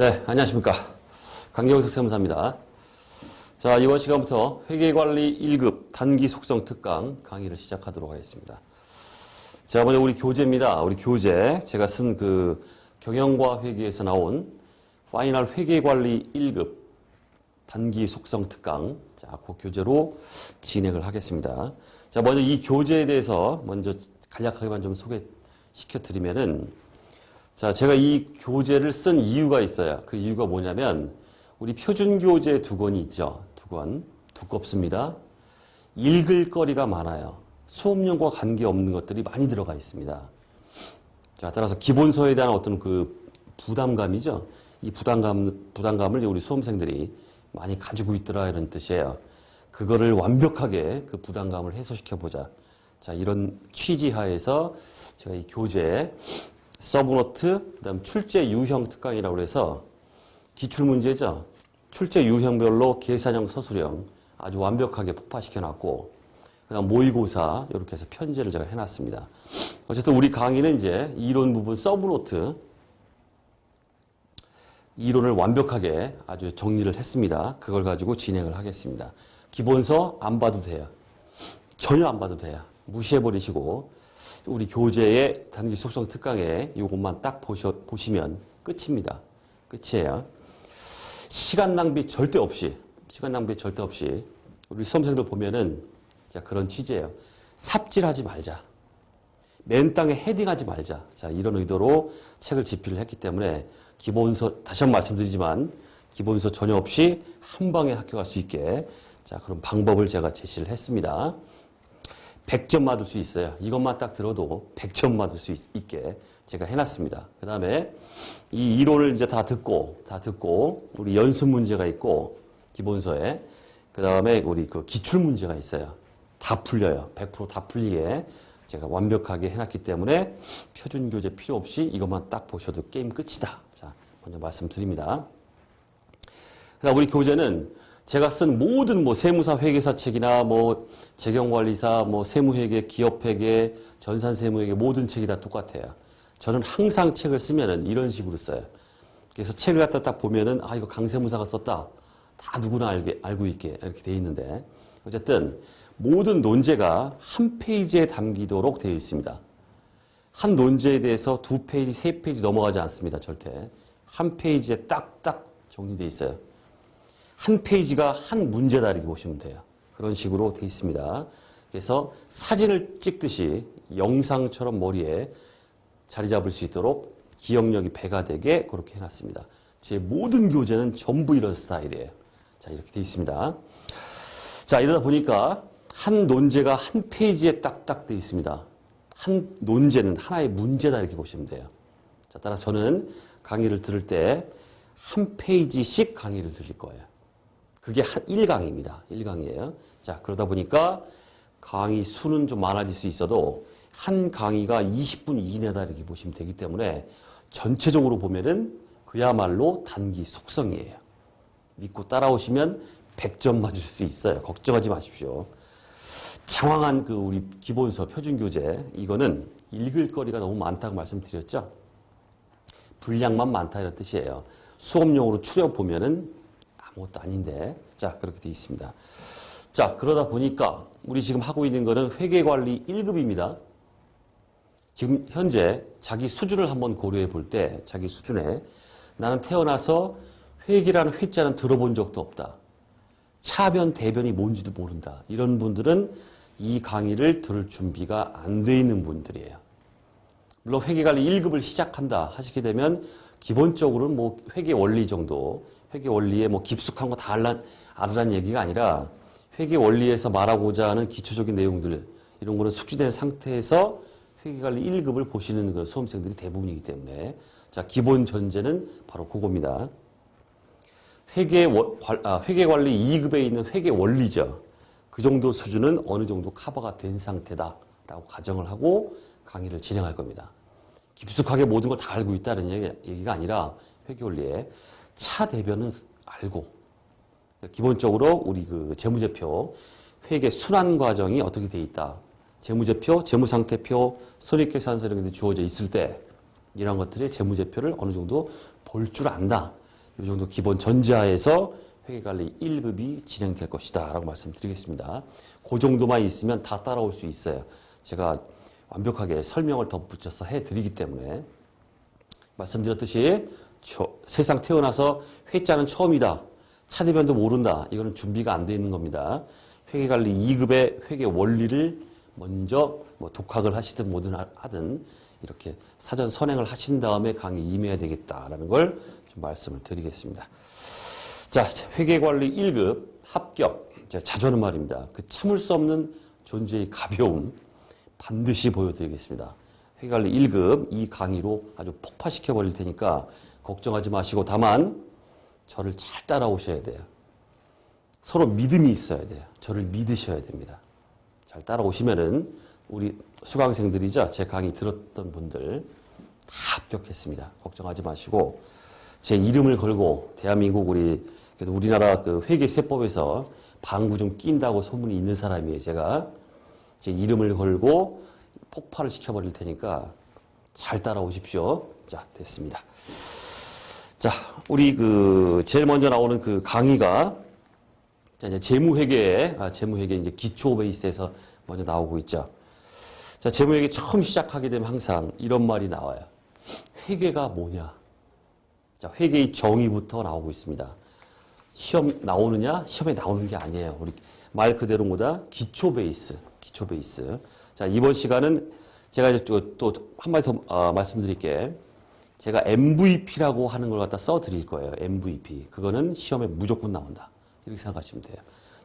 네, 안녕하십니까. 강경석 세무사입니다. 자, 이번 시간부터 회계관리 1급 단기 속성 특강 강의를 시작하도록 하겠습니다. 자, 먼저 우리 교재입니다. 우리 교재. 제가 쓴 그 경영과 회계에서 나온 파이널 회계관리 1급 단기 속성 특강. 자, 그 교재로 진행을 하겠습니다. 자, 먼저 이 교재에 대해서 먼저 간략하게만 좀 소개시켜 드리면은 자, 제가 이 교재를 쓴 이유가 있어요. 그 이유가 뭐냐면 우리 표준 교재 두 권이 있죠. 두 권. 두껍습니다. 읽을 거리가 많아요. 수업용과 관계없는 것들이 많이 들어가 있습니다. 자, 따라서 기본서에 대한 어떤 그 부담감이죠. 이 부담감을 우리 수험생들이 많이 가지고 있더라 이런 뜻이에요. 그거를 완벽하게 그 부담감을 해소시켜보자. 자, 이런 취지하에서 제가 이 교재에 서브노트, 그 다음 출제 유형 특강이라고 해서 기출문제죠. 출제 유형별로 계산형, 서술형 아주 완벽하게 폭파시켜놨고, 그 다음 모의고사 이렇게 해서 편제를 제가 해놨습니다. 어쨌든 우리 강의는 이제 이론 부분 서브노트, 이론을 완벽하게 아주 정리를 했습니다. 그걸 가지고 진행을 하겠습니다. 기본서 안 봐도 돼요. 전혀 안 봐도 돼요. 무시해버리시고 우리 교재의 단기 속성 특강에 이것만 딱 보시면 끝입니다. 끝이에요. 시간 낭비 절대 없이 우리 수험생들 보면은 자, 그런 취지예요. 삽질하지 말자. 맨 땅에 헤딩하지 말자. 자, 이런 의도로 책을 집필을 했기 때문에 기본서 다시 한번 말씀드리지만 기본서 전혀 없이 한 방에 합격할 수 있게 자, 그런 방법을 제가 제시를 했습니다. 100점 받을 수 있어요. 이것만 딱 들어도 100점 받을 수 있게 제가 해놨습니다. 그 다음에 이 이론을 이제 다 듣고 우리 연습 문제가 있고 기본서에 그 다음에 우리 그 기출 문제가 있어요. 다 풀려요. 100% 다 풀리게 제가 완벽하게 해놨기 때문에 표준 교재 필요 없이 이것만 딱 보셔도 게임 끝이다. 자, 먼저 말씀드립니다. 그다음 우리 교재는 제가 쓴 모든 뭐 세무사 회계사 책이나 뭐 재경관리사, 뭐 세무회계, 기업회계, 전산세무회계 모든 책이 다 똑같아요. 저는 항상 책을 쓰면은 이런 식으로 써요. 그래서 책을 갖다 딱 보면은 아 이거 강세무사가 썼다. 다 누구나 알고 있게 이렇게 돼 있는데 어쨌든 모든 논제가 한 페이지에 담기도록 되어 있습니다. 한 논제에 대해서 2페이지, 3페이지 넘어가지 않습니다. 절대. 한 페이지에 딱딱 정리되어 있어요. 한 페이지가 한 문제다 이렇게 보시면 돼요. 그런 식으로 돼 있습니다. 그래서 사진을 찍듯이 영상처럼 머리에 자리 잡을 수 있도록 기억력이 배가 되게 그렇게 해놨습니다. 제 모든 교재는 전부 이런 스타일이에요. 자, 이렇게 돼 있습니다. 자, 이러다 보니까 한 논제가 한 페이지에 딱딱 돼 있습니다. 한 논제는 하나의 문제다 이렇게 보시면 돼요. 자, 따라서 저는 강의를 들을 때 한 페이지씩 강의를 드릴 거예요. 그게 1강입니다. 1강이에요. 자, 그러다 보니까 강의 수는 좀 많아질 수 있어도 한 강의가 20분 이내다 이렇게 보시면 되기 때문에 전체적으로 보면은 그야말로 단기 속성이에요. 믿고 따라오시면 100점 맞을 수 있어요. 걱정하지 마십시오. 장황한 그 우리 기본서 표준교재 이거는 읽을 거리가 너무 많다고 말씀드렸죠. 분량만 많다 이런 뜻이에요. 수업용으로 추려 보면은 아무것도 아닌데 자 그렇게 되어 있습니다. 자 그러다 보니까 우리 지금 하고 있는 거는 회계관리 1급입니다. 지금 현재 자기 수준을 한번 고려해 볼 때 자기 수준에 나는 태어나서 회계라는 회자는 들어본 적도 없다. 차변 대변이 뭔지도 모른다. 이런 분들은 이 강의를 들을 준비가 안 돼 있는 분들이에요. 물론 회계관리 1급을 시작한다 하시게 되면 기본적으로는 뭐 회계 원리 정도 회계 원리에 뭐 깊숙한 거 다 알으란 얘기가 아니라 회계 원리에서 말하고자 하는 기초적인 내용들 이런 거는 숙지된 상태에서 회계관리 1급을 보시는 그런 수험생들이 대부분이기 때문에 자 기본 전제는 바로 그겁니다. 회계관리 2급에 있는 회계 원리죠. 그 정도 수준은 어느 정도 커버가 된 상태다라고 가정을 하고 강의를 진행할 겁니다. 깊숙하게 모든 걸 다 알고 있다는 얘기가 아니라 회계 원리에 차 대변은 알고 기본적으로 우리 그 재무제표 회계 순환 과정이 어떻게 돼 있다. 재무제표, 재무상태표, 손익계산서 이런 게 주어져 있을 때 이런 것들의 재무제표를 어느 정도 볼 줄 안다. 이 정도 기본 전제하에서 회계관리 1급이 진행될 것이다 라고 말씀드리겠습니다. 그 정도만 있으면 다 따라올 수 있어요. 제가 완벽하게 설명을 덧붙여서 해드리기 때문에 말씀드렸듯이 세상 태어나서 회자는 처음이다. 차대변도 모른다. 이거는 준비가 안 돼 있는 겁니다. 회계관리 2급의 회계 원리를 먼저 독학을 하시든 뭐든 하든 이렇게 사전 선행을 하신 다음에 강의 임해야 되겠다라는 걸 좀 말씀을 드리겠습니다. 자, 회계관리 1급 합격. 제가 자주 하는 말입니다. 그 참을 수 없는 존재의 가벼움 반드시 보여드리겠습니다. 회계관리 1급 이 강의로 아주 폭파시켜 버릴 테니까 걱정하지 마시고 다만 저를 잘 따라오셔야 돼요. 서로 믿음이 있어야 돼요. 저를 믿으셔야 됩니다. 잘 따라오시면은 우리 수강생들이죠. 제 강의 들었던 분들 다 합격했습니다. 걱정하지 마시고 제 이름을 걸고 대한민국 우리나라 그 회계세법에서 방구 좀 낀다고 소문이 있는 사람이에요. 제가 제 이름을 걸고 폭발을 시켜버릴 테니까 잘 따라오십시오. 자, 됐습니다. 자, 우리 제일 먼저 나오는 그 강의가 자, 이제 재무회계 이제 기초 베이스에서 먼저 나오고 있죠. 자, 재무회계 처음 시작하게 되면 항상 이런 말이 나와요. 회계가 뭐냐? 자, 회계의 정의부터 나오고 있습니다. 시험 나오느냐? 시험에 나오는 게 아니에요. 우리 말 그대로 뭐다? 기초 베이스. 자, 이번 시간은 제가 이제 또 한마디 더 말씀드릴게. 제가 MVP라고 하는 걸 갖다 써 드릴 거예요. MVP. 그거는 시험에 무조건 나온다. 이렇게 생각하시면 돼요.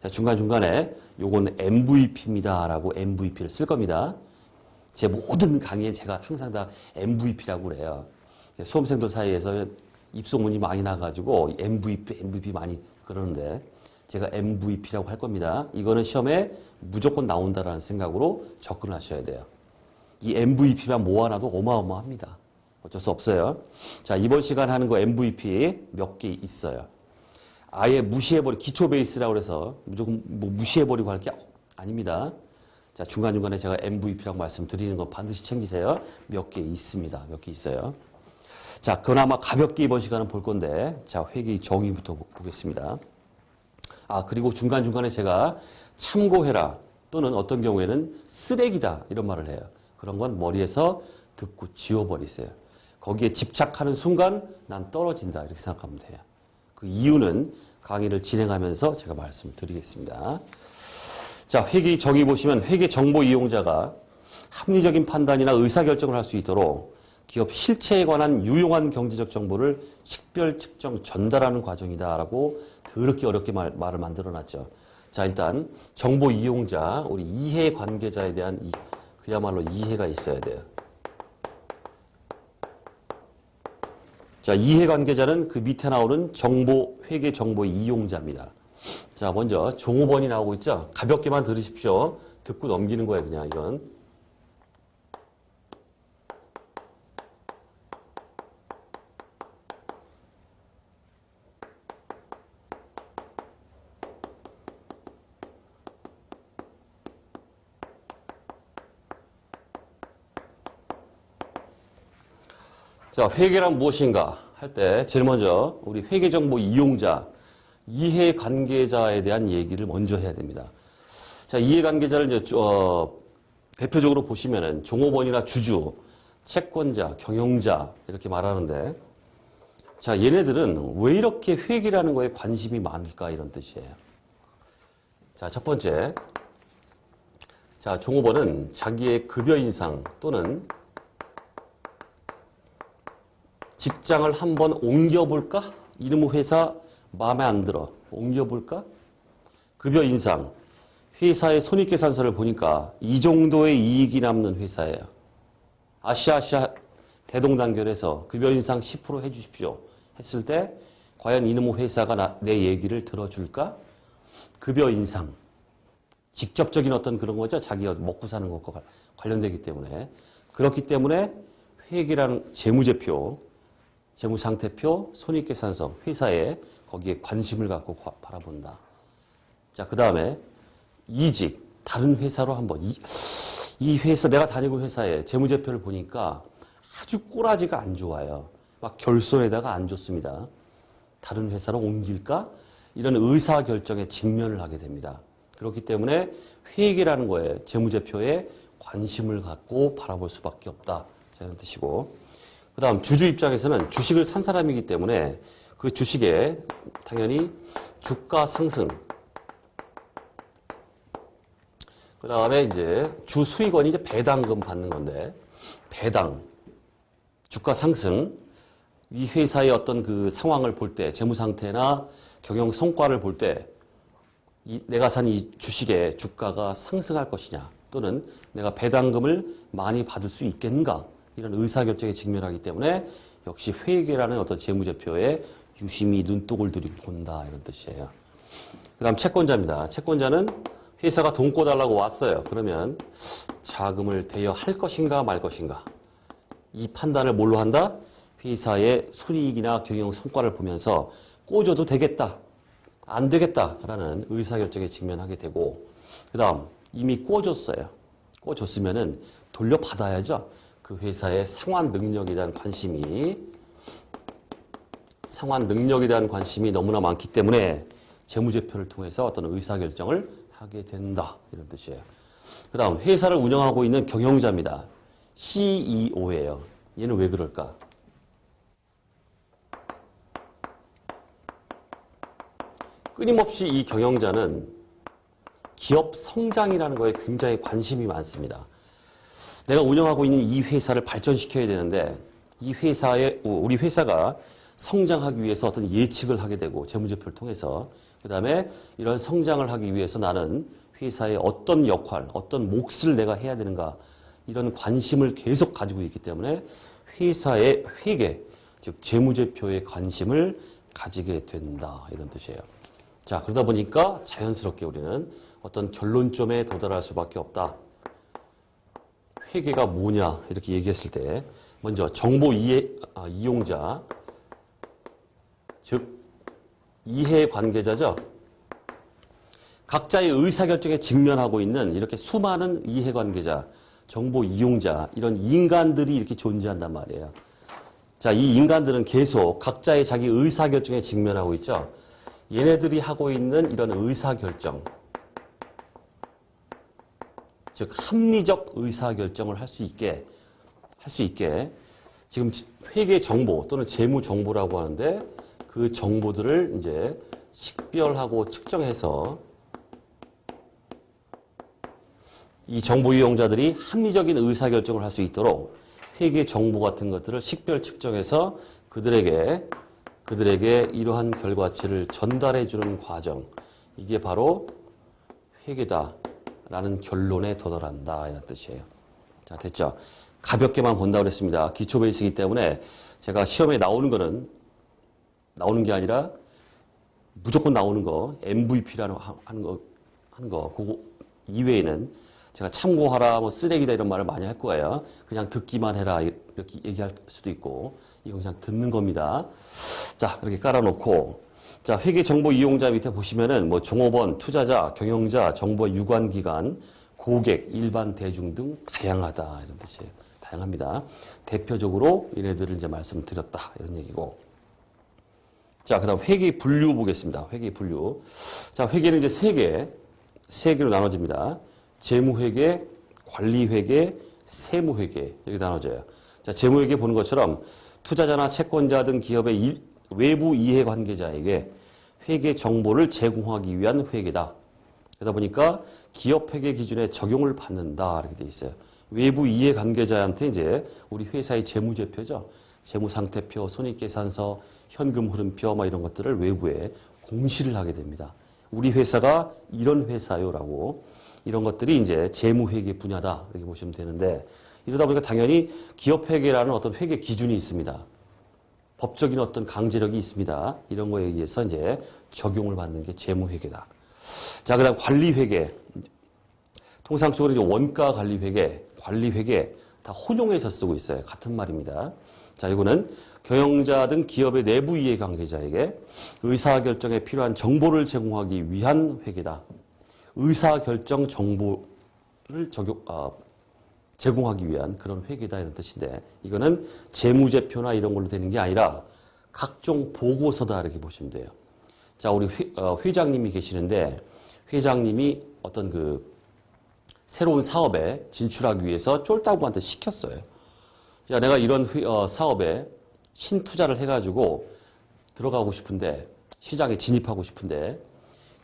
자, 중간중간에 요건 MVP입니다라고 MVP를 쓸 겁니다. 제 모든 강의에 제가 항상 다 MVP라고 그래요. 수험생들 사이에서 입소문이 많이 나가지고 MVP 많이 그러는데 제가 MVP라고 할 겁니다. 이거는 시험에 무조건 나온다라는 생각으로 접근하셔야 돼요. 이 MVP만 모아놔도 어마어마합니다. 어쩔 수 없어요. 자, 이번 시간 하는 거 MVP 몇 개 있어요. 아예 무시해버리고 기초 베이스라고 해서 무조건 무시해버리고 할 게 아닙니다. 자, 중간중간에 제가 MVP라고 말씀드리는 거 반드시 챙기세요. 몇 개 있습니다. 몇 개 있어요. 자, 그나마 가볍게 이번 시간은 볼 건데, 자, 회계의 정의부터 보겠습니다. 아, 그리고 중간중간에 제가 참고해라 또는 어떤 경우에는 쓰레기다 이런 말을 해요. 그런 건 머리에서 듣고 지워버리세요. 거기에 집착하는 순간 난 떨어진다 이렇게 생각하면 돼요. 그 이유는 강의를 진행하면서 제가 말씀을 드리겠습니다. 자, 회계의 정의 보시면 회계 정보 이용자가 합리적인 판단이나 의사결정을 할 수 있도록 기업 실체에 관한 유용한 경제적 정보를 식별, 측정, 전달하는 과정이다라고 더럽게 어렵게 말을 만들어놨죠. 자, 일단 정보 이용자, 우리 이해 관계자에 대한 그야말로 이해가 있어야 돼요. 자, 이해 관계자는 그 밑에 나오는 회계 정보 이용자입니다. 자, 먼저 종업원이 나오고 있죠. 가볍게만 들으십시오. 듣고 넘기는 거예요, 그냥 이건. 자, 회계란 무엇인가 할 때 제일 먼저 우리 회계정보 이용자, 이해관계자에 대한 얘기를 먼저 해야 됩니다. 자, 이해관계자를 이제 대표적으로 보시면은 종업원이나 주주, 채권자, 경영자 이렇게 말하는데, 자, 얘네들은 왜 이렇게 회계라는 거에 관심이 많을까 이런 뜻이에요. 자, 첫 번째, 자, 종업원은 자기의 급여 인상 또는 직장을 한번 옮겨볼까? 이놈의 회사 마음에 안 들어. 옮겨볼까? 급여 인상. 회사의 손익계산서를 보니까 이 정도의 이익이 남는 회사예요. 아시아 대동단결해서 급여 인상 10% 해주십시오. 했을 때 과연 이놈의 회사가 내 얘기를 들어줄까? 급여 인상. 직접적인 어떤 그런 거죠. 자기가 먹고 사는 것과 관련되기 때문에. 그렇기 때문에 회계라는 재무제표, 재무상태표, 손익계산서, 회사에 거기에 관심을 갖고 바라본다. 자, 그 다음에 이직, 다른 회사로 한번 이 회사, 내가 다니고 회사에 재무제표를 보니까 아주 꼬라지가 안 좋아요. 막 결손에다가 안 좋습니다. 다른 회사로 옮길까? 이런 의사결정에 직면을 하게 됩니다. 그렇기 때문에 회계라는 거에 재무제표에 관심을 갖고 바라볼 수밖에 없다. 자, 이런 뜻이고. 그 다음 주주 입장에서는 주식을 산 사람이기 때문에 그 주식에 당연히 주가 상승, 그 다음에 이제 주 수익원이 이제 배당금 받는 건데, 배당, 주가 상승, 이 회사의 어떤 그 상황을 볼 때, 재무 상태나 경영 성과를 볼 때, 내가 산 이 주식의 주가가 상승할 것이냐, 또는 내가 배당금을 많이 받을 수 있겠는가, 이런 의사결정에 직면하기 때문에 역시 회계라는 어떤 재무제표에 유심히 눈독을 들이고 본다, 이런 뜻이에요. 그 다음 채권자입니다. 채권자는 회사가 돈 꿔달라고 왔어요. 그러면 자금을 대여할 것인가 말 것인가. 이 판단을 뭘로 한다? 회사의 순이익이나 경영 성과를 보면서 꿔줘도 되겠다, 안 되겠다라는 의사결정에 직면하게 되고, 그 다음 이미 꿔줬어요. 꿔줬으면은 돌려받아야죠. 그 회사의 상환 능력에 대한 관심이 너무나 많기 때문에 재무제표를 통해서 어떤 의사결정을 하게 된다, 이런 뜻이에요. 그 다음 회사를 운영하고 있는 경영자입니다. CEO예요. 얘는 왜 그럴까? 끊임없이 이 경영자는 기업 성장이라는 거에 굉장히 관심이 많습니다. 내가 운영하고 있는 이 회사를 발전시켜야 되는데 우리 회사가 성장하기 위해서 어떤 예측을 하게 되고 재무제표를 통해서, 그 다음에 이런 성장을 하기 위해서 나는 회사의 어떤 역할, 어떤 몫을 내가 해야 되는가, 이런 관심을 계속 가지고 있기 때문에 회사의 회계, 즉 재무제표에 관심을 가지게 된다, 이런 뜻이에요. 자, 그러다 보니까 자연스럽게 우리는 어떤 결론점에 도달할 수밖에 없다. 회계가 뭐냐 이렇게 얘기했을 때 먼저 정보 이용자, 즉 이해관계자죠. 각자의 의사결정에 직면하고 있는 이렇게 수많은 이해관계자, 정보 이용자, 이런 인간들이 이렇게 존재한단 말이에요. 자, 이 인간들은 계속 각자의 자기 의사결정에 직면하고 있죠. 얘네들이 하고 있는 이런 의사결정, 즉 합리적 의사결정을 할 수 있게 지금 회계 정보 또는 재무 정보라고 하는데, 그 정보들을 이제 식별하고 측정해서 이 정보 이용자들이 합리적인 의사결정을 할 수 있도록 회계 정보 같은 것들을 식별 측정해서 그들에게 이러한 결과치를 전달해 주는 과정, 이게 바로 회계다라는 결론에 도달한다, 이런 뜻이에요. 자, 됐죠? 가볍게만 본다고 그랬습니다. 기초 베이스이기 때문에 제가 시험에 나오는 게 아니라 무조건 나오는 거, MVP라는 하는 거, 그거 이외에는 제가 참고하라, 뭐 쓰레기다 이런 말을 많이 할 거예요. 그냥 듣기만 해라 이렇게 얘기할 수도 있고, 이건 그냥 듣는 겁니다. 자, 이렇게 깔아놓고, 자, 회계 정보 이용자 밑에 보시면은 뭐 종업원, 투자자, 경영자, 정보 유관기관, 고객, 일반 대중 등 다양하다, 이런 뜻이에요. 다양합니다. 대표적으로 얘네들을 이제 말씀드렸다, 이런 얘기고. 자, 그 다음 회계 분류 보겠습니다. 회계 분류. 자, 회계는 이제 세 개로 나눠집니다. 재무회계, 관리회계, 세무회계, 이렇게 나눠져요. 자, 재무회계 보는 것처럼 투자자나 채권자 등 기업의 외부 이해관계자에게 회계 정보를 제공하기 위한 회계다. 그러다 보니까 기업 회계 기준에 적용을 받는다, 이렇게 돼 있어요. 외부 이해관계자한테 이제 우리 회사의 재무제표죠. 재무상태표, 손익계산서, 현금 흐름표, 막 이런 것들을 외부에 공시를 하게 됩니다. 우리 회사가 이런 회사요라고, 이런 것들이 이제 재무회계 분야다, 이렇게 보시면 되는데, 이러다 보니까 당연히 기업회계라는 어떤 회계 기준이 있습니다. 법적인 어떤 강제력이 있습니다. 이런 거에 의해서 이제 적용을 받는 게 재무회계다. 자, 그 다음 관리회계. 통상적으로 이제 원가 관리회계 다 혼용해서 쓰고 있어요. 같은 말입니다. 자, 이거는 경영자 등 기업의 내부 이해관계자에게 의사결정에 필요한 정보를 제공하기 위한 회계다. 의사결정 정보를 제공하기 위한 그런 회계다, 이런 뜻인데, 이거는 재무제표나 이런 걸로 되는 게 아니라 각종 보고서다 이렇게 보시면 돼요. 자, 우리 회장님이 계시는데 회장님이 어떤 그 새로운 사업에 진출하기 위해서 쫄따구한테 시켰어요. 야, 내가 이런 사업에 신투자를 해가지고 들어가고 싶은데 시장에 진입하고 싶은데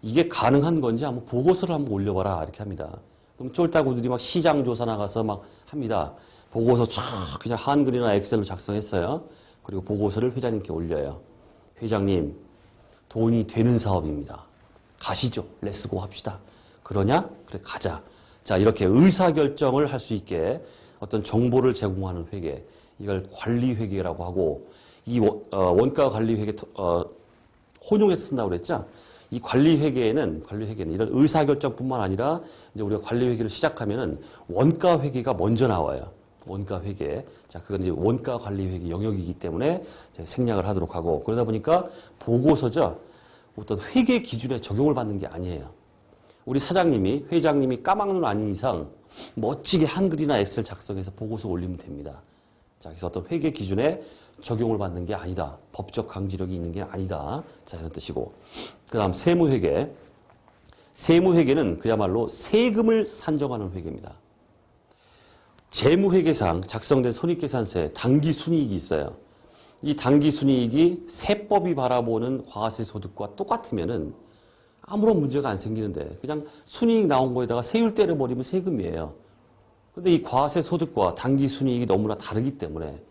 이게 가능한 건지 한번 보고서를 한번 올려봐라 이렇게 합니다. 그럼 쫄따구들이 막 시장 조사 나가서 막 합니다. 보고서 쫙 그냥 한글이나 엑셀로 작성했어요. 그리고 보고서를 회장님께 올려요. 회장님, 돈이 되는 사업입니다. 가시죠. 렛츠고 합시다. 그러냐? 그래, 가자. 자, 이렇게 의사결정을 할 수 있게 어떤 정보를 제공하는 회계, 이걸 관리회계라고 하고, 이 원가관리회계 혼용해서 쓴다고 그랬죠? 이 관리회계는 이런 의사결정뿐만 아니라 이제 우리가 관리회계를 시작하면은 원가회계가 먼저 나와요. 원가회계. 자, 그건 이제 원가관리회계 영역이기 때문에 생략을 하도록 하고, 그러다 보니까 보고서죠. 어떤 회계 기준에 적용을 받는 게 아니에요. 우리 사장님이, 회장님이 까막눈 아닌 이상 멋지게 한글이나 엑셀 작성해서 보고서 올리면 됩니다. 자, 그래서 어떤 회계 기준에 적용을 받는 게 아니다. 법적 강제력이 있는 게 아니다. 자, 이런 뜻이고. 그 다음 세무회계. 세무회계는 그야말로 세금을 산정하는 회계입니다. 재무회계상 작성된 손익계산서에 당기순이익이 있어요. 이 당기순이익이 세법이 바라보는 과세소득과 똑같으면은 아무런 문제가 안 생기는데 그냥 순이익 나온 거에다가 세율 때려버리면 세금이에요. 근데 이 과세소득과 당기순이익이 너무나 다르기 때문에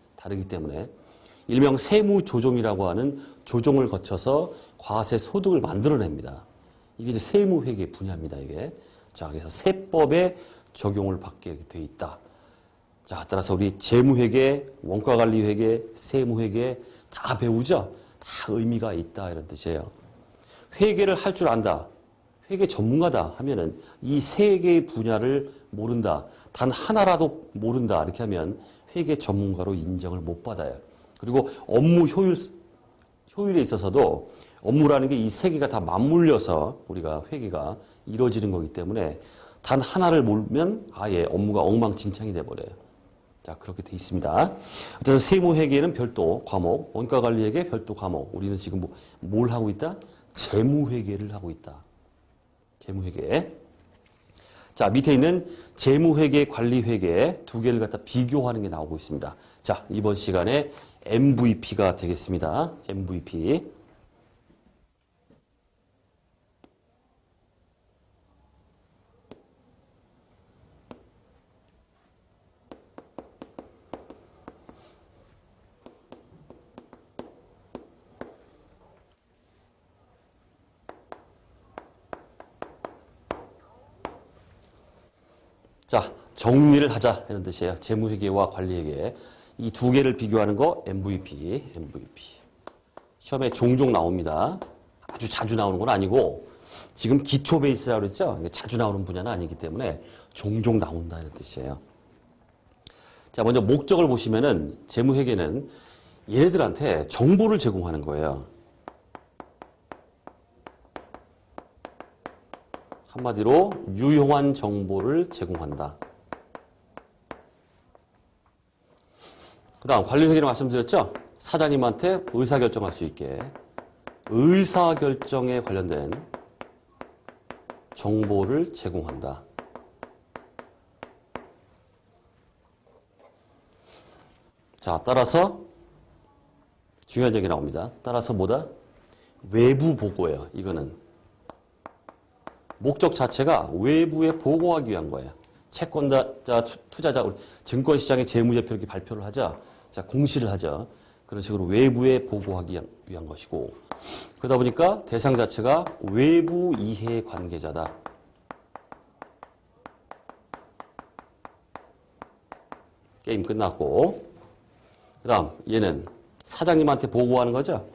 일명 세무조정이라고 하는 조정을 거쳐서 과세소득을 만들어냅니다. 이게 이제 세무회계 분야입니다, 이게. 자, 그래서 세법에 적용을 받게 돼 있다. 자, 따라서 우리 재무회계, 원가관리회계, 세무회계 다 배우죠? 다 의미가 있다 이런 뜻이에요. 회계를 할 줄 안다. 회계 전문가다 하면은 이 세 개의 분야를 모른다. 단 하나라도 모른다. 이렇게 하면 회계 전문가로 인정을 못 받아요. 그리고 업무 효율에 있어서도 업무라는 게 이 세 개가 다 맞물려서 우리가 회계가 이루어지는 거기 때문에 단 하나를 모르면 아예 업무가 엉망진창이 돼버려요. 자, 그렇게 돼 있습니다. 어쨌든 세무회계는 별도 과목, 원가관리회계 별도 과목. 우리는 지금 뭘 하고 있다? 재무회계를 하고 있다. 재무회계. 자, 밑에 있는 재무회계, 관리회계 두 개를 갖다 비교하는 게 나오고 있습니다. 자, 이번 시간에 MVP가 되겠습니다. MVP. 자, 정리를 하자 이런 뜻이에요. 재무회계와 관리회계. 이 두 개를 비교하는 거 MVP. 시험에 종종 나옵니다. 아주 자주 나오는 건 아니고 지금 기초 베이스라고 그랬죠? 자주 나오는 분야는 아니기 때문에 종종 나온다 이런 뜻이에요. 자, 먼저 목적을 보시면은 재무회계는 얘네들한테 정보를 제공하는 거예요. 한마디로 유용한 정보를 제공한다. 그 다음 관리회계를 말씀드렸죠? 사장님한테 의사결정할 수 있게 의사결정에 관련된 정보를 제공한다. 자, 따라서 중요한 얘기 나옵니다. 따라서 뭐다? 외부 보고예요. 이거는. 목적 자체가 외부에 보고하기 위한 거예요. 채권자, 투자자, 증권시장의 재무제표 이렇게 발표를 하자. 자, 공시를 하자. 그런 식으로 외부에 보고하기 위한 것이고. 그러다 보니까 대상 자체가 외부 이해 관계자다. 게임 끝났고. 그 다음, 얘는 사장님한테 보고하는 거죠.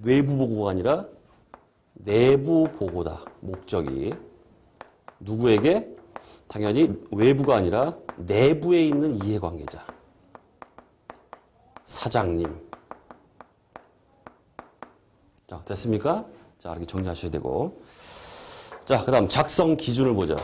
외부 보고가 아니라 내부 보고다. 목적이. 누구에게? 당연히 외부가 아니라 내부에 있는 이해관계자. 사장님. 자, 됐습니까? 자, 이렇게 정리하셔야 되고. 자, 그 다음 작성 기준을 보자.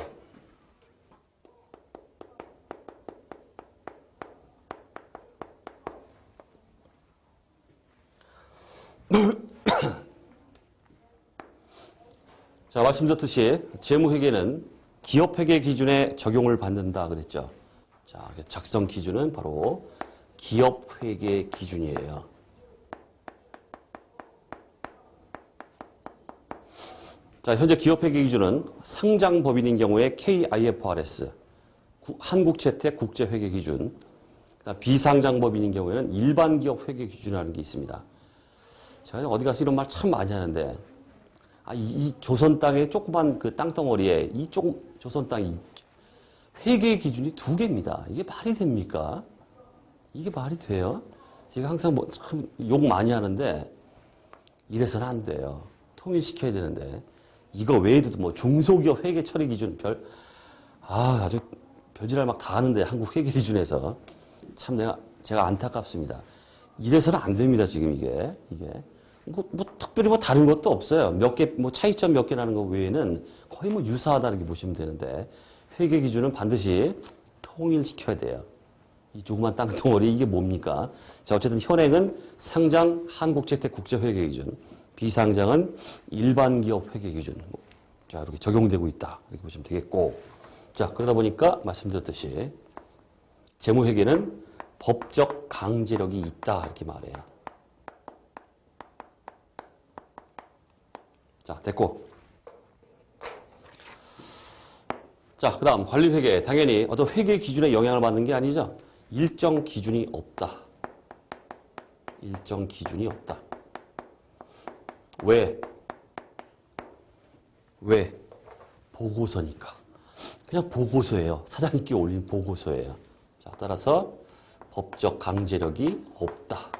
자, 말씀드렸듯이 재무회계는 기업회계 기준에 적용을 받는다 그랬죠. 자, 작성 기준은 바로 기업회계 기준이에요. 자, 현재 기업회계 기준은 상장법인인 경우에 KIFRS, 한국채택 국제회계 기준, 비상장법인인 경우에는 일반기업 회계 기준이라는 게 있습니다. 제가 어디 가서 이런 말 참 많이 하는데, 이 조선 땅의 조그만 그 땅덩어리에 이 조금 조선 땅이 회계 기준이 2개입니다. 이게 말이 됩니까? 이게 말이 돼요? 제가 항상 참 욕 많이 하는데 이래서는 안 돼요. 통일시켜야 되는데 이거 외에도 뭐 중소기업 회계 처리 기준 아주 별지랄 막 다 하는데 한국 회계 기준에서 참 제가 안타깝습니다. 이래서는 안 됩니다. 지금 이게. 특별히 다른 것도 없어요. 차이점 몇 개 나는 것 외에는 거의 유사하다는 보시면 되는데, 회계 기준은 반드시 통일시켜야 돼요. 이 조그만 땅덩어리, 이게 뭡니까? 자, 어쨌든 현행은 상장 한국채택 국제회계 기준, 비상장은 일반기업 회계 기준. 자, 이렇게 적용되고 있다. 이렇게 보시면 되겠고. 자, 그러다 보니까 말씀드렸듯이, 재무회계는 법적 강제력이 있다. 이렇게 말해요. 자, 됐고. 자, 그 다음 관리회계. 당연히 어떤 회계 기준에 영향을 받는 게 아니죠. 일정 기준이 없다. 일정 기준이 없다. 왜? 보고서니까. 그냥 보고서예요. 사장님께 올린 보고서예요. 자, 따라서 법적 강제력이 없다.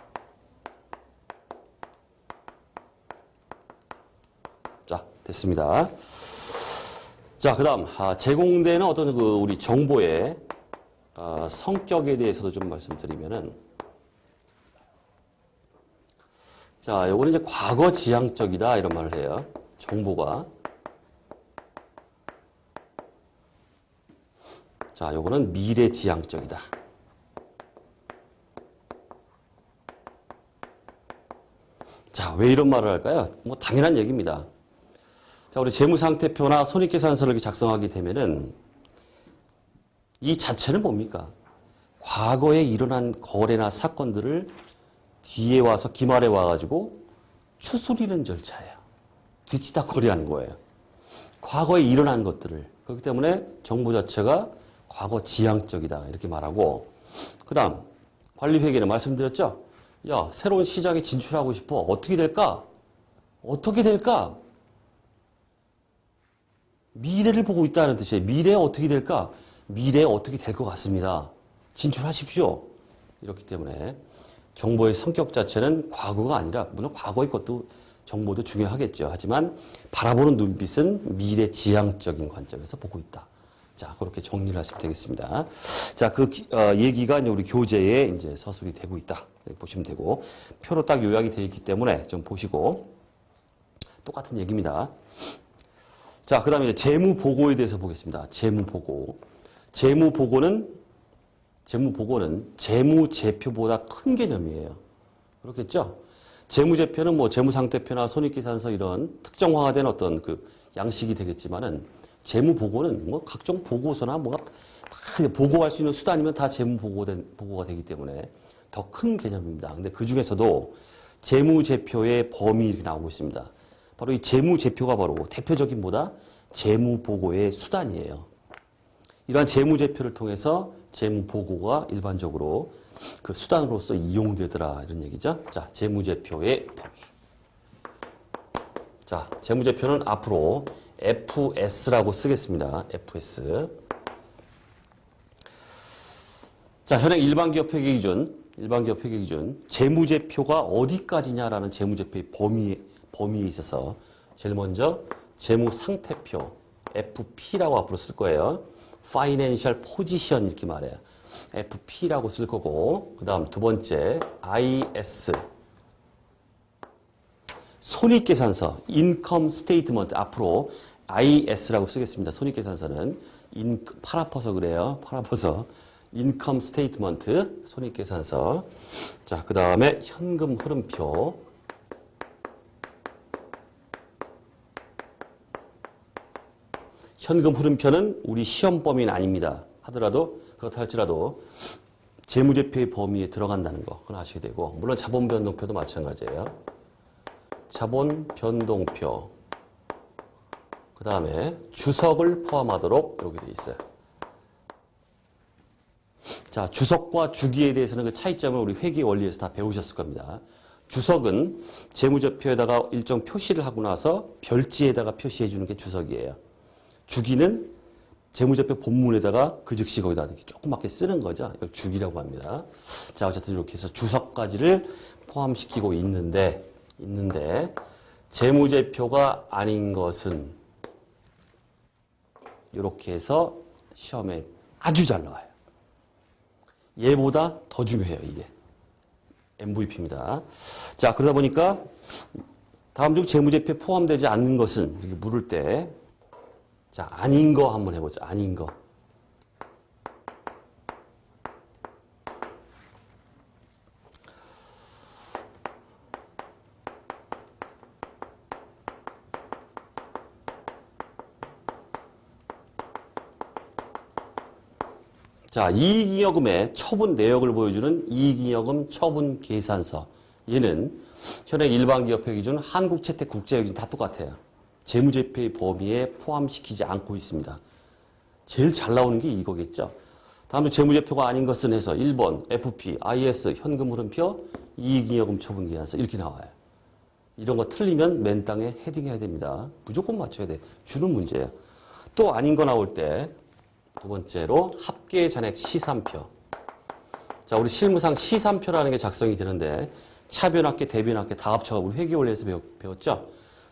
자, 됐습니다. 자, 그 다음, 제공되는 어떤 우리 정보의 성격에 대해서도 좀 말씀드리면은, 자, 요거는 이제 과거 지향적이다, 이런 말을 해요. 정보가. 자, 요거는 미래 지향적이다. 자, 왜 이런 말을 할까요? 당연한 얘기입니다. 자, 우리 재무상태표나 손익계산서를 작성하게 되면은 이 자체는 뭡니까? 과거에 일어난 거래나 사건들을 뒤에 와서 기말에 와가지고 추스리는 절차예요. 뒤치다거리하는 거예요. 과거에 일어난 것들을. 그렇기 때문에 정보 자체가 과거 지향적이다. 이렇게 말하고. 그 다음, 관리회계는 말씀드렸죠? 야, 새로운 시장에 진출하고 싶어. 어떻게 될까? 어떻게 될까? 미래를 보고 있다는 뜻이에요. 미래에 어떻게 될까? 미래에 어떻게 될 것 같습니다. 진출하십시오. 이렇기 때문에 정보의 성격 자체는 과거가 아니라, 물론 과거의 것도 정보도 중요하겠죠. 하지만 바라보는 눈빛은 미래 지향적인 관점에서 보고 있다. 자, 그렇게 정리를 하시면 되겠습니다. 자, 얘기가 이제 우리 교재에 이제 서술이 되고 있다. 이렇게 보시면 되고, 표로 딱 요약이 되어 있기 때문에 좀 보시고, 똑같은 얘기입니다. 자, 그 다음에 이제 재무보고에 대해서 보겠습니다. 재무보고. 재무보고는 재무제표보다 큰 개념이에요. 그렇겠죠? 재무제표는 재무상태표나 손익계산서 이런 특정화된 어떤 양식이 되겠지만은, 재무보고는 각종 보고서나 다 보고할 수 있는 수단이면 다 재무보고가 되기 때문에 더 큰 개념입니다. 근데 그 중에서도 재무제표의 범위 이렇게 나오고 있습니다. 바로 이 재무제표가 바로 대표적인 재무보고의 수단이에요. 이러한 재무제표를 통해서 재무보고가 일반적으로 그 수단으로서 이용되더라. 이런 얘기죠. 자, 재무제표의 범위. 자, 재무제표는 앞으로 FS라고 쓰겠습니다. FS. 자, 현행 일반기업 회계 기준, 재무제표가 어디까지냐라는 재무제표의 범위에 있어서 제일 먼저 재무상태표, FP라고 앞으로 쓸 거예요. Financial Position 이렇게 말해요. FP라고 쓸 거고, 그 다음 두 번째 IS, 손익계산서, Income Statement 앞으로 IS라고 쓰겠습니다. 손익계산서는 팔 아파서 그래요. 팔 아파서 Income Statement, 손익계산서. 자, 그 다음에 현금 흐름표. 현금 흐름표는 우리 시험 범위는 아닙니다. 하더라도 그렇다 할지라도 재무제표의 범위에 들어간다는 거 그건 아셔야 되고 물론 자본 변동표도 마찬가지예요. 자본 변동표 그 다음에 주석을 포함하도록 이렇게 돼 있어요. 자, 주석과 주기에 대해서는 그 차이점을 우리 회계 원리에서 다 배우셨을 겁니다. 주석은 재무제표에다가 일정 표시를 하고 나서 별지에다가 표시해 주는 게 주석이에요. 주기는 재무제표 본문에다가 그 즉시 거기다 이렇게 조그맣게 쓰는 거죠. 이걸 주기라고 합니다. 자, 어쨌든 이렇게 해서 주석까지를 포함시키고 있는데 재무제표가 아닌 것은 이렇게 해서 시험에 아주 잘 나와요. 얘보다 더 중요해요, 이게. MVP입니다. 자, 그러다 보니까 다음 중 재무제표에 포함되지 않는 것은 이렇게 물을 때 자, 아닌 거 한번 해보자. 아닌 거. 자, 이익잉여금의 처분 내역을 보여주는 이익잉여금 처분 계산서. 얘는 현행 일반기업회 기준, 한국채택국제회 기준 다 똑같아요. 재무제표의 범위에 포함시키지 않고 있습니다. 제일 잘 나오는 게 이거겠죠. 다음 주 재무제표가 아닌 것은 해서 1번 FP, IS, 현금흐름표, 이익잉여금 처분 계산서 이렇게 나와요. 이런 거 틀리면 맨 땅에 헤딩해야 됩니다. 무조건 맞춰야 돼. 주는 문제예요. 또 아닌 거 나올 때 두 번째로 합계 잔액 시산표. 자, 우리 실무상 시산표라는 게 작성이 되는데 차변합계, 대변합계 다 합쳐 우리 회계원리에서 배웠죠?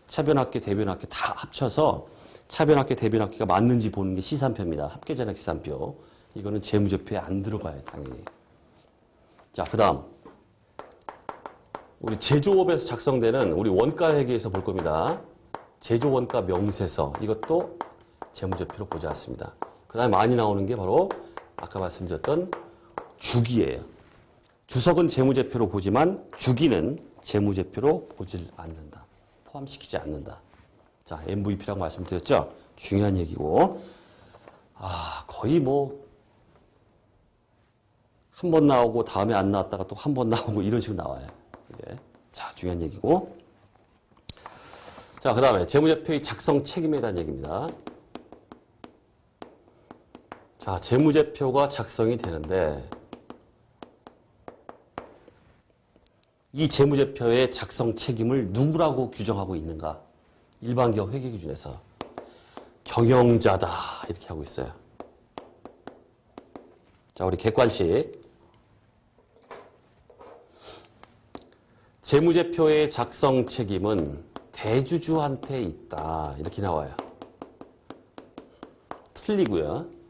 차변합계, 대변합계 다 합쳐서 차변합계, 대변합계가 맞는지 보는 게 시산표입니다. 합계 잔액 시산표. 이거는 재무제표에 안 들어가요, 당연히. 자, 그다음 우리 제조업에서 작성되는 우리 원가회계에서 볼 겁니다. 제조원가 명세서 이것도 재무제표로 보지 않습니다. 그 다음에 많이 나오는 게 바로 아까 말씀드렸던 주기예요. 주석은 재무제표로 보지만 주기는 재무제표로 보질 않는다. 포함시키지 않는다. 자, MVP라고 말씀드렸죠? 중요한 얘기고 거의 뭐 한 번 나오고 다음에 안 나왔다가 또 한 번 나오고 이런 식으로 나와요. 이게. 자, 중요한 얘기고 자, 그 다음에 재무제표의 작성 책임에 대한 얘기입니다. 자, 재무제표가 작성이 되는데 이 재무제표의 작성 책임을 누구라고 규정하고 있는가? 일반기업 회계기준에서 경영자다 이렇게 하고 있어요. 자, 우리 객관식 재무제표의 작성 책임은 대주주한테 있다 이렇게 나와요. 틀리고요.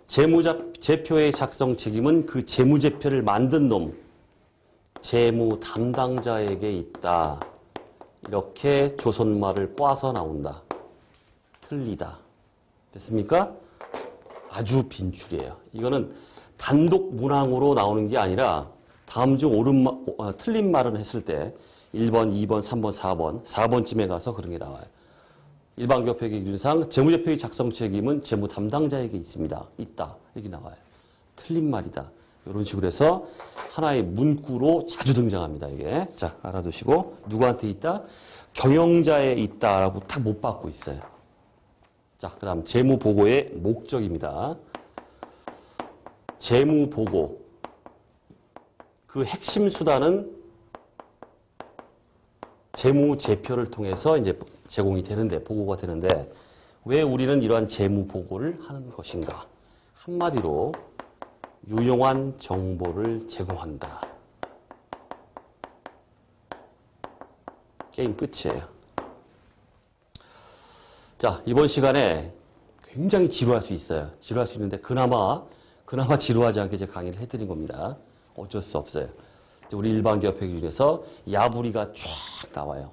재무제표의 작성 책임은 그 재무제표를 만든 놈, 재무 담당자에게 있다. 이렇게 조선말을 꽈서 나온다. 틀리다. 됐습니까? 아주 빈출이에요. 이거는 단독 문항으로 나오는 게 아니라 다음 중 틀린 말은 했을 때 1번, 2번, 3번, 4번, 4번쯤에 가서 그런 게 나와요. 일반기업회계 기준상 재무제표의 작성 책임은 재무 담당자에게 있습니다. 있다. 이렇게 나와요. 틀린 말이다. 이런 식으로 해서 하나의 문구로 자주 등장합니다. 이게. 자, 알아두시고 누구한테 있다? 경영자에 있다라고 딱 못 받고 있어요. 자, 그 다음 재무보고의 목적입니다. 재무보고. 그 핵심 수단은 재무제표를 통해서 이제 제공이 되는데, 보고가 되는데, 왜 우리는 이러한 재무보고를 하는 것인가? 한마디로, 유용한 정보를 제공한다. 게임 끝이에요. 자, 이번 시간에 굉장히 지루할 수 있어요. 지루할 수 있는데, 그나마 지루하지 않게 제가 강의를 해드린 겁니다. 어쩔 수 없어요. 우리 일반기업회 기준에서 야부리가 쫙 나와요.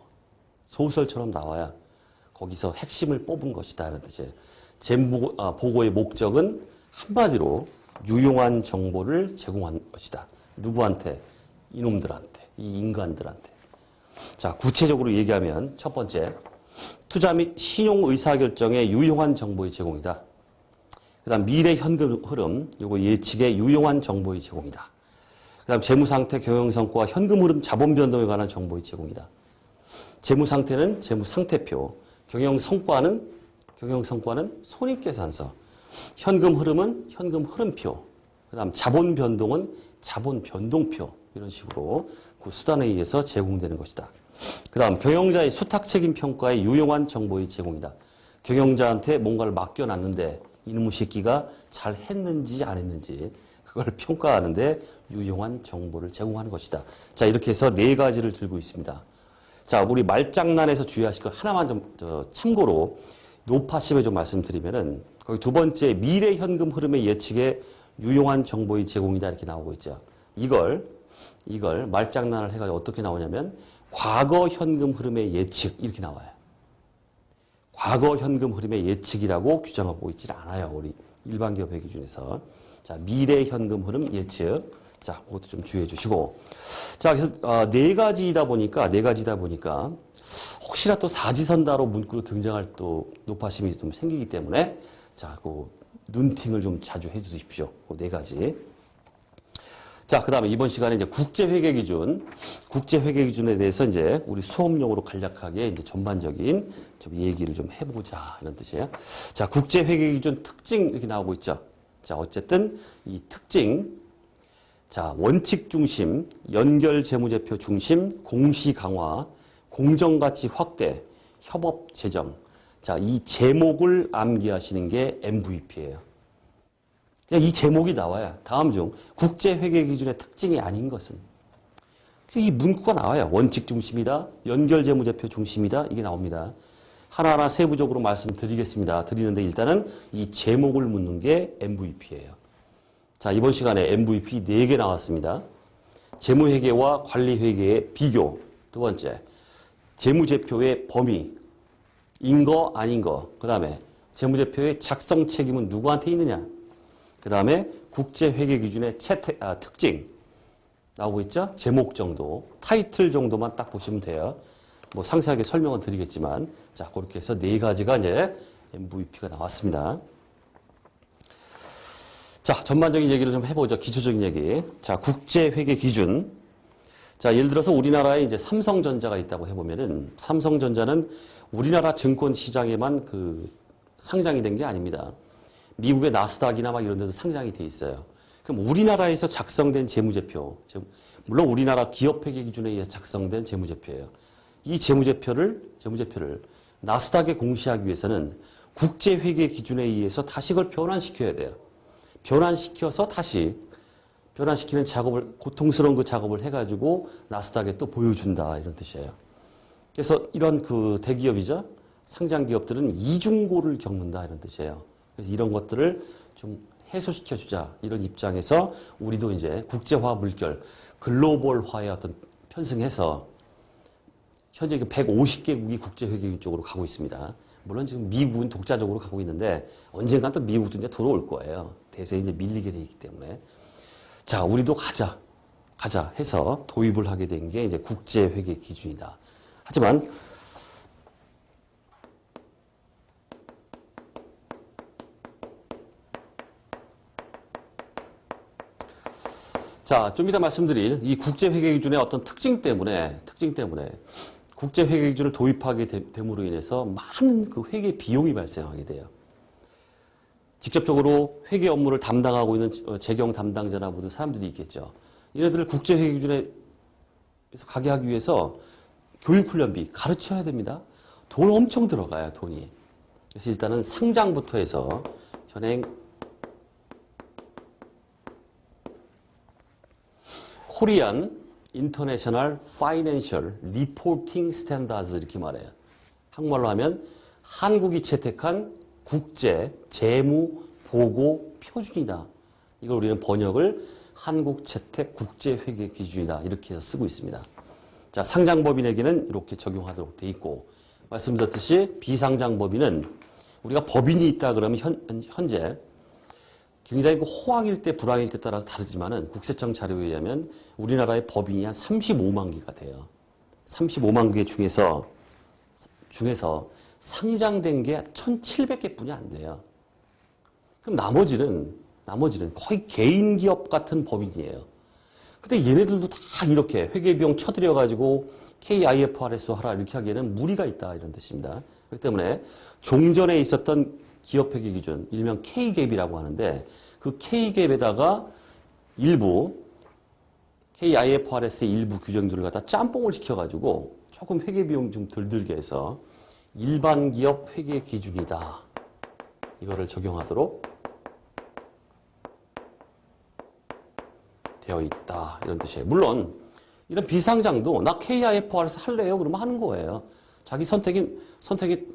소설처럼 나와야 거기서 핵심을 뽑은 것이다 하는 뜻이에요. 재무보고의 목적은 한마디로 유용한 정보를 제공한 것이다. 누구한테? 이놈들한테, 이 인간들한테. 자, 구체적으로 얘기하면 첫 번째, 투자 및 신용 의사결정에 유용한 정보의 제공이다. 그다음 미래 현금 흐름, 요거 예측에 유용한 정보의 제공이다. 그다음 재무 상태, 경영 성과, 현금 흐름, 자본 변동에 관한 정보의 제공이다. 재무 상태는 재무 상태표, 경영 성과는 손익계산서, 현금 흐름은 현금 흐름표, 그다음 자본 변동은 자본 변동표, 이런 식으로 그 수단에 의해서 제공되는 것이다. 그다음 경영자의 수탁 책임 평가에 유용한 정보의 제공이다. 경영자한테 뭔가를 맡겨놨는데 이놈의 새끼가 잘 했는지 안 했는지 그걸 평가하는데 유용한 정보를 제공하는 것이다. 자, 이렇게 해서 4가지를 들고 있습니다. 자, 우리 말장난에서 주의하실 거 하나만 좀 참고로 노파심에 좀 말씀드리면은 거기 두 번째 미래 현금 흐름의 예측에 유용한 정보의 제공이다 이렇게 나오고 있죠. 이걸 말장난을 해가지고 어떻게 나오냐면 과거 현금 흐름의 예측 이렇게 나와요. 과거 현금 흐름의 예측이라고 규정하고 있지 않아요. 우리 일반 기업 회계 기준에서. 자, 미래 현금 흐름 예측. 자, 그것도 좀 주의해 주시고. 자, 그래서 4가지다 보니까 혹시나 또 사지선다로 문구로 등장할 또 노파심이 좀 생기기 때문에 자, 그 눈팅을 좀 자주 해 주십시오. 그 4가지. 자, 그 다음에 이번 시간에 이제 국제회계기준에 대해서 이제 우리 수업용으로 간략하게 이제 전반적인 좀 얘기를 좀 해보자 이런 뜻이에요. 자, 국제회계기준 특징 이렇게 나오고 있죠. 자, 어쨌든 이 특징, 자, 원칙 중심, 연결 재무제표 중심, 공시 강화, 공정가치 확대, 협업 재정. 자, 이 제목을 암기하시는 게 MVP예요. 그냥 이 제목이 나와요. 다음 중 국제회계기준의 특징이 아닌 것은. 이 문구가 나와요. 원칙 중심이다. 연결재무제표 중심이다. 이게 나옵니다. 하나하나 세부적으로 말씀드리겠습니다. 드리는데 일단은 이 제목을 묻는 게 MVP예요. 자, 이번 시간에 MVP 4개 나왔습니다. 재무회계와 관리회계의 비교. 두 번째, 재무제표의 범위. 인 거 아닌 거. 그 다음에 재무제표의 작성 책임은 누구한테 있느냐. 그 다음에 국제회계기준의 특징 나오고 있죠? 제목 정도, 타이틀 정도만 딱 보시면 돼요. 뭐 상세하게 설명은 드리겠지만 자, 그렇게 해서 4가지가 이제 MVP가 나왔습니다. 자, 전반적인 얘기를 좀 해보죠. 기초적인 얘기. 자, 국제회계기준. 자, 예를 들어서 우리나라에 이제 삼성전자가 있다고 해보면은 삼성전자는 우리나라 증권 시장에만 그 상장이 된 게 아닙니다. 미국의 나스닥이나 막 이런 데도 상장이 돼 있어요. 그럼 우리나라에서 작성된 재무제표, 물론 우리나라 기업회계 기준에 의해 작성된 재무제표예요. 이 재무제표를 나스닥에 공시하기 위해서는 국제회계 기준에 의해서 다시 그걸 변환시켜야 돼요. 변환시켜서 다시 변환시키는 작업을, 고통스러운 그 작업을 해가지고 나스닥에 또 보여준다 이런 뜻이에요. 그래서 이런 그 대기업이죠. 상장 기업들은 이중고를 겪는다 이런 뜻이에요. 그래서 이런 것들을 좀 해소시켜주자 이런 입장에서 우리도 이제 국제화 물결, 글로벌화에 어떤 편승해서 현재 150개국이 국제회계기준 쪽으로 가고 있습니다. 물론 지금 미국은 독자적으로 가고 있는데 언젠간 또 미국도 이제 들어올 거예요. 대세에 이제 밀리게 돼 있기 때문에. 자, 우리도 가자 해서 도입을 하게 된 게 이제 국제회계기준이다. 하지만 자, 좀 이따 말씀드릴 이 국제회계기준의 어떤 특징 때문에 국제회계기준을 도입하게 됨으로 인해서 많은 그 회계 비용이 발생하게 돼요. 직접적으로 회계 업무를 담당하고 있는 재경 담당자나 모든 사람들이 있겠죠. 얘네들을 국제회계기준에 가게 하기 위해서 교육훈련비 가르쳐야 됩니다. 돈 엄청 들어가요, 돈이. 그래서 일단은 상장부터 해서 현행 코리안 인터내셔널 파이낸셜 리포팅 스탠다드 이렇게 말해요. 한국말로 하면 한국이 채택한 국제 재무 보고 표준이다. 이걸 우리는 번역을 한국 채택 국제 회계 기준이다. 이렇게 해서 쓰고 있습니다. 자, 상장법인에게는 이렇게 적용하도록 돼 있고 말씀드렸듯이 비상장법인은 우리가 법인이 있다 그러면 현재 굉장히 그 호황일 때 불황일 때 따라서 다르지만은 국세청 자료에 의하면 우리나라의 법인이 한 35만 개가 돼요. 35만 개 중에서 상장된 게 1,700개 뿐이 안 돼요. 그럼 나머지는 거의 개인 기업 같은 법인이에요. 근데 얘네들도 다 이렇게 회계비용 쳐들여가지고 KIFRS 하라 이렇게 하기에는 무리가 있다 이런 뜻입니다. 그렇기 때문에 종전에 있었던 기업회계 기준, 일명 K갭이라고 하는데 그 K갭에다가 일부 KIFRS의 일부 규정들을 갖다 짬뽕을 시켜가지고 조금 회계비용 좀 덜 들게 해서 일반 기업 회계 기준이다. 이거를 적용하도록 되어 있다. 이런 뜻이에요. 물론 이런 비상장도 나 KIFRS 할래요? 그러면 하는 거예요. 자기 선택이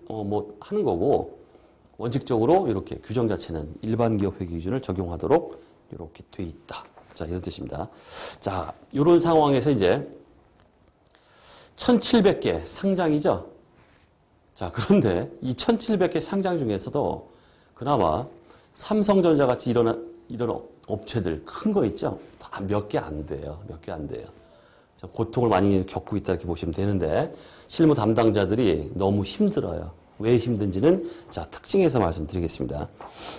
뭐 하는 거고 원칙적으로 이렇게 규정 자체는 일반 기업 회계 기준을 적용하도록 이렇게 돼 있다. 자, 이런 뜻입니다. 자, 이런 상황에서 이제 1,700개 상장이죠. 자, 그런데 이 1,700개 상장 중에서도 그나마 삼성전자 같이 이런 업체들 큰 거 있죠? 다 몇 개 안 돼요. 몇 개 안 돼요. 자, 고통을 많이 겪고 있다 이렇게 보시면 되는데 실무 담당자들이 너무 힘들어요. 왜 힘든지는 자, 특징에서 말씀드리겠습니다.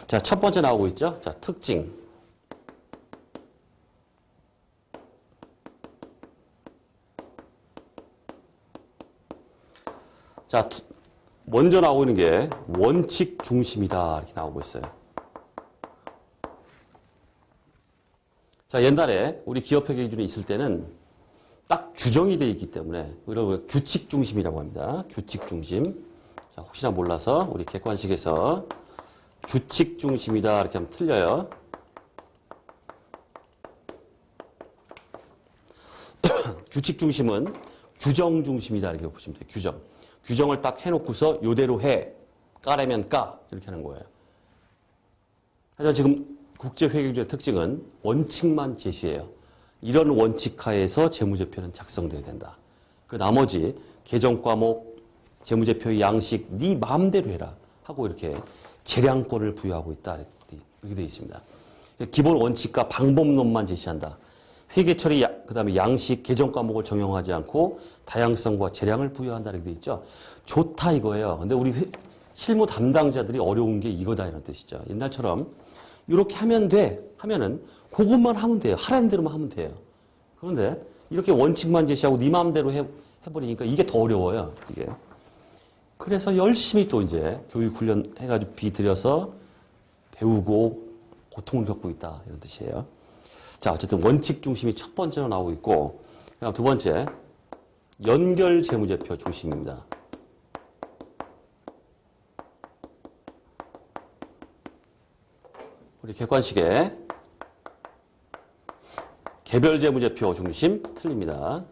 자, 첫 번째 나오고 있죠? 자, 특징. 자, 먼저 나오고 있는 게 원칙 중심이다 이렇게 나오고 있어요. 자, 옛날에 우리 기업회계 기준이 있을 때는 딱 규정이 되어 있기 때문에 이걸 규칙 중심이라고 합니다. 규칙 중심. 자, 혹시나 몰라서 우리 객관식에서 규칙 중심이다 이렇게 하면 틀려요. 규칙 중심은 규정 중심이다 이렇게 보시면 돼요. 규정. 규정을 딱 해놓고서 요대로 해. 까라면 까. 이렇게 하는 거예요. 하지만 지금 국제회계기준의 특징은 원칙만 제시해요. 이런 원칙 하에서 재무제표는 작성돼야 된다. 그 나머지 개정 과목, 재무제표의 양식 네 마음대로 해라 하고 이렇게 재량권을 부여하고 있다. 이렇게 되어 있습니다. 기본 원칙과 방법론만 제시한다. 회계 처리, 그다음에 양식, 개정 과목을 적용하지 않고 다양성과 재량을 부여한다 이렇게 되어 있죠. 좋다 이거예요. 근데 우리 실무 담당자들이 어려운 게 이거다 이런 뜻이죠. 옛날처럼 이렇게 하면 돼 하면은 그것만 하면 돼요. 하라는 대로만 하면 돼요. 그런데 이렇게 원칙만 제시하고 네 마음대로 해버리니까 이게 더 어려워요. 이게. 그래서 열심히 또 이제 교육 훈련 해가지고 비 들여서 배우고 고통을 겪고 있다 이런 뜻이에요. 자, 어쨌든 원칙 중심이 첫 번째로 나오고 있고, 그다음 두 번째 연결 재무제표 중심입니다. 우리 객관식에 개별 재무제표 중심 틀립니다.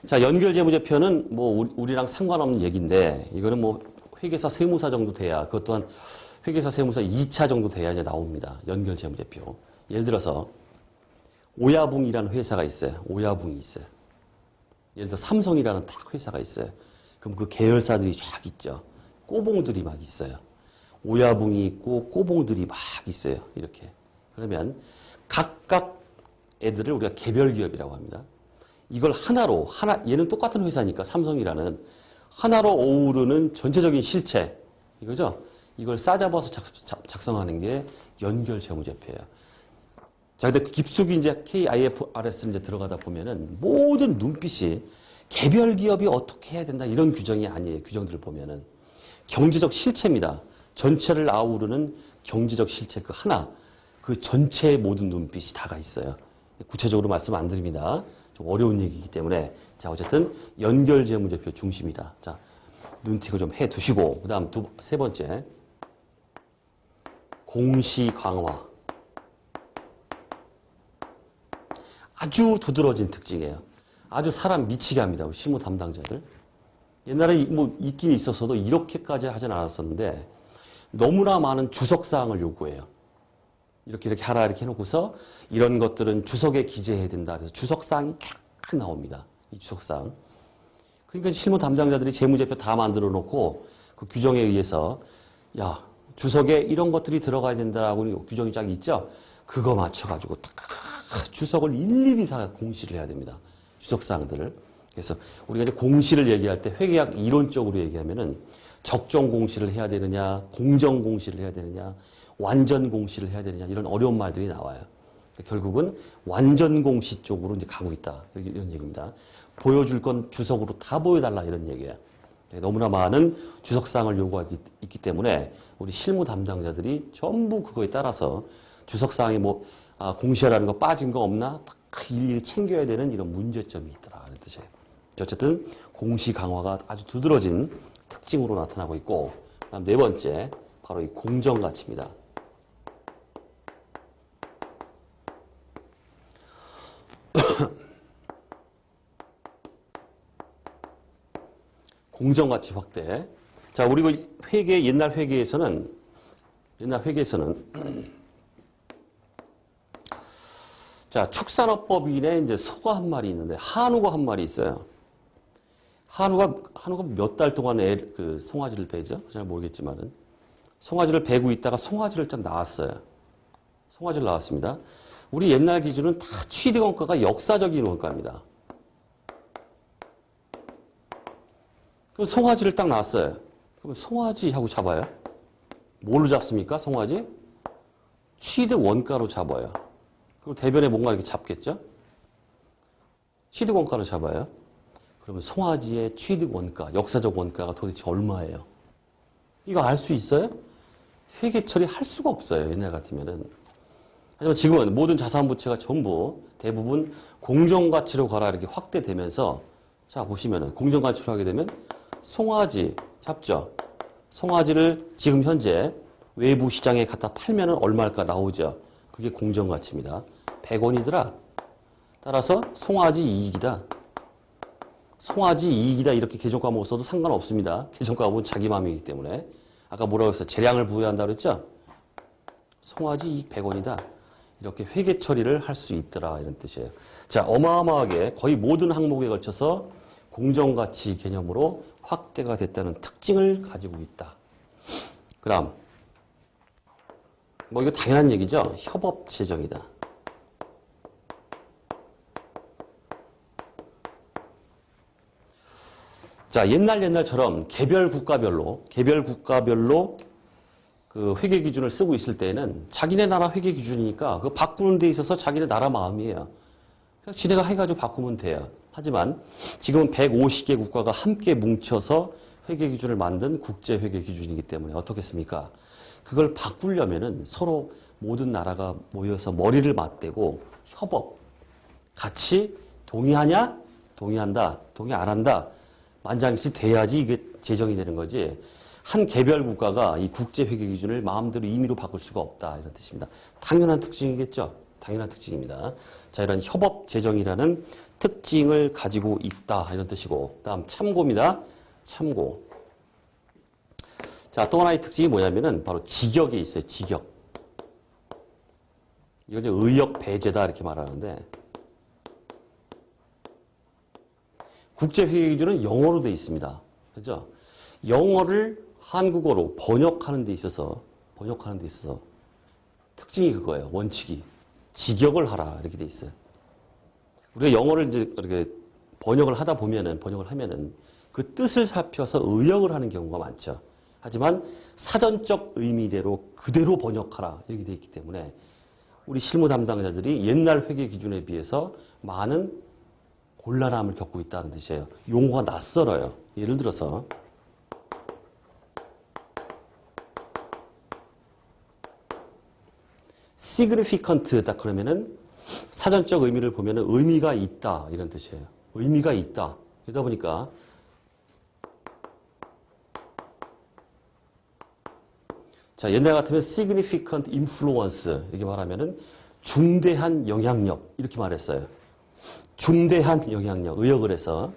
자, 연결 재무제표는 뭐 우리랑 상관없는 얘기인데 이거는 뭐 회계사 세무사 정도 돼야 그것 또한 회계사 세무사 2차 정도 돼야 이제 나옵니다. 연결 재무제표. 예를 들어서 오야붕이라는 회사가 있어요. 오야붕이 있어요. 예를 들어 삼성이라는 딱 회사가 있어요. 그럼 그 계열사들이 쫙 있죠. 꼬봉들이 막 있어요. 오야붕이 있고 꼬봉들이 막 있어요. 이렇게. 그러면 각각 애들을 우리가 개별 기업이라고 합니다. 이걸 하나로, 얘는 똑같은 회사니까 삼성이라는 하나로 어우르는 전체적인 실체, 이거죠? 이걸 싸잡아서 작성하는 게 연결 재무제표예요. 자, 근데 깊숙이 이제 KIFRS를 이제 들어가다 보면은 모든 눈빛이 개별 기업이 어떻게 해야 된다 이런 규정이 아니에요. 규정들을 보면은 경제적 실체입니다. 전체를 아우르는 경제적 실체 그 하나, 그 전체의 모든 눈빛이 다가 있어요. 구체적으로 말씀 안 드립니다. 좀 어려운 얘기이기 때문에 자, 어쨌든 연결 재무제표 중심이다. 자, 눈팅을 좀 해 두시고 그다음 세 번째 공시 강화. 아주 두드러진 특징이에요. 아주 사람 미치게 합니다. 실무 담당자들. 옛날에 뭐 있긴 있었어도 이렇게까지 하진 않았었는데 너무나 많은 주석사항을 요구해요. 이렇게 하라 이렇게 해놓고서 이런 것들은 주석에 기재해야 된다. 그래서 주석사항이 쫙 나옵니다. 이 주석사항. 그러니까 실무 담당자들이 재무제표 다 만들어 놓고 그 규정에 의해서 야, 주석에 이런 것들이 들어가야 된다라고 규정이 쫙 있죠. 그거 맞춰가지고 다 주석을 일일이 다 공시를 해야 됩니다. 주석사항들을. 그래서 우리가 이제 공시를 얘기할 때 회계학 이론적으로 얘기하면은 적정 공시를 해야 되느냐, 공정 공시를 해야 되느냐, 완전 공시를 해야 되느냐 이런 어려운 말들이 나와요. 결국은 완전 공시 쪽으로 이제 가고 있다 이런 얘기입니다. 보여줄 건 주석으로 다 보여달라 이런 얘기예요. 너무나 많은 주석사항을 요구하기 있기 때문에 우리 실무 담당자들이 전부 그거에 따라서 주석사항에 뭐 공시하라는 거 빠진 거 없나 다 일일이 챙겨야 되는 이런 문제점이 있더라 이런 뜻이에요. 어쨌든 공시 강화가 아주 두드러진 특징으로 나타나고 있고, 그다음 네 번째 바로 이 공정 가치입니다. 공정 가치 확대. 자, 우리 그 회계 옛날 회계에서는 자, 축산업법인에 이제 소가 한 마리 있는데 한우가 한 마리 있어요. 한우가 몇 달 동안 그 송아지를 베죠? 잘 모르겠지만은 송아지를 베고 있다가 송아지를 딱 낳았어요. 송아지를 낳았습니다. 우리 옛날 기준은 다 취득 원가가 역사적인 원가입니다. 그럼 송아지를 딱 낳았어요. 그럼 송아지 하고 잡아요. 뭘로 잡습니까? 송아지? 취득 원가로 잡아요. 그럼 대변에 뭔가 이렇게 잡겠죠? 취득 원가로 잡아요. 그러면 송아지의 취득 원가, 역사적 원가가 도대체 얼마예요? 이거 알 수 있어요? 회계 처리할 수가 없어요. 옛날 같으면은. 하지만 지금은 모든 자산부채가 전부 대부분 공정가치로 가라 이렇게 확대되면서, 자 보시면은 공정가치로 하게 되면 송아지 잡죠. 송아지를 지금 현재 외부 시장에 갖다 팔면은 얼마일까 나오죠. 그게 공정가치입니다. 100원이더라. 따라서 송아지 이익이다. 송아지 이익이다 이렇게 계정과목 써도 상관없습니다. 계정과목은 자기 마음이기 때문에. 아까 뭐라고 했어요? 재량을 부여한다고 그랬죠? 송아지 이익 100원이다. 이렇게 회계 처리를 할 수 있더라 이런 뜻이에요. 자, 어마어마하게 거의 모든 항목에 걸쳐서 공정가치 개념으로 확대가 됐다는 특징을 가지고 있다. 그 다음 뭐 이거 당연한 얘기죠. 협업 재정이다. 자, 옛날처럼 개별 국가별로 그 회계 기준을 쓰고 있을 때에는 자기네 나라 회계 기준이니까 그 바꾸는 데 있어서 자기네 나라 마음이에요. 그냥 지네가 해가지고 바꾸면 돼요. 하지만 지금은 150개 국가가 함께 뭉쳐서 회계 기준을 만든 국제 회계 기준이기 때문에 어떻겠습니까? 그걸 바꾸려면은 서로 모든 나라가 모여서 머리를 맞대고 협업, 같이 동의하냐? 동의한다. 동의 안 한다. 만장일치 돼야지 이게 제정이 되는 거지. 한 개별 국가가 이 국제 회계 기준을 마음대로 임의로 바꿀 수가 없다 이런 뜻입니다. 당연한 특징이겠죠. 당연한 특징입니다. 자, 이런 협업 재정이라는 특징을 가지고 있다 이런 뜻이고, 다음 참고입니다. 참고. 자, 또 하나의 특징이 뭐냐면은 바로 직역에 있어요. 직역. 이건 이제 의역 배제다 이렇게 말하는데, 국제 회계 기준은 영어로 되어 있습니다. 그죠? 영어를 한국어로 번역하는 데 있어서 특징이 그거예요. 원칙이. 직역을 하라 이렇게 돼 있어요. 우리가 영어를 이제 이렇게 번역을 하면은 그 뜻을 살펴서 의역을 하는 경우가 많죠. 하지만 사전적 의미대로 그대로 번역하라 이렇게 돼 있기 때문에 우리 실무 담당자들이 옛날 회계 기준에 비해서 많은 곤란함을 겪고 있다는 뜻이에요. 용어가 낯설어요. 예를 들어서 significant 딱 그러면은 사전적 의미를 보면은 의미가 있다 이런 뜻이에요. 의미가 있다. 그러다 보니까 자, 옛날 같으면 significant influence 이렇게 말하면은 중대한 영향력 이렇게 말했어요. 중대한 영향력 의역을 해서.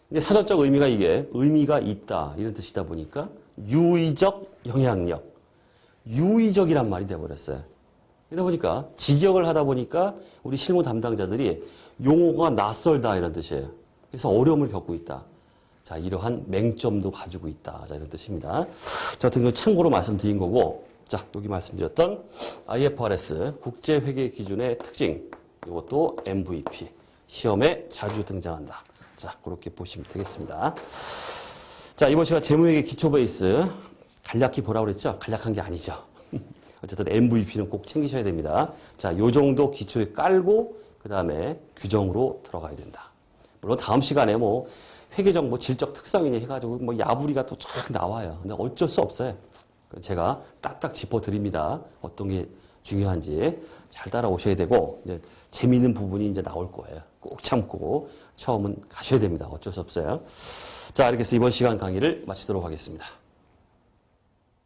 근데 사전적 의미가 이게 의미가 있다 이런 뜻이다 보니까 유의적 영향력, 유의적이란 말이 돼버렸어요. 그러다 보니까 직역을 하다 보니까 우리 실무 담당자들이 용어가 낯설다 이런 뜻이에요. 그래서 어려움을 겪고 있다. 자, 이러한 맹점도 가지고 있다. 자, 이런 뜻입니다. 저 같은 경우 참고로 말씀드린 거고, 자, 여기 말씀드렸던 IFRS 국제회계 기준의 특징, 이것도 MVP 시험에 자주 등장한다. 자, 그렇게 보시면 되겠습니다. 자, 이번 시간 재무회계 기초 베이스 간략히 보라고 그랬죠? 간략한 게 아니죠. 어쨌든 MVP는 꼭 챙기셔야 됩니다. 자, 요 정도 기초에 깔고 그 다음에 규정으로 들어가야 된다. 물론 다음 시간에 뭐 회계적 뭐 질적 특성이니 해가지고 뭐 야부리가 또 쫙 나와요. 근데 어쩔 수 없어요. 제가 딱딱 짚어드립니다. 어떤 게 중요한지 잘 따라오셔야 되고 이제 재미있는 부분이 이제 나올 거예요. 꾹 참고 처음은 가셔야 됩니다. 어쩔 수 없어요. 자, 이렇게 해서 이번 시간 강의를 마치도록 하겠습니다.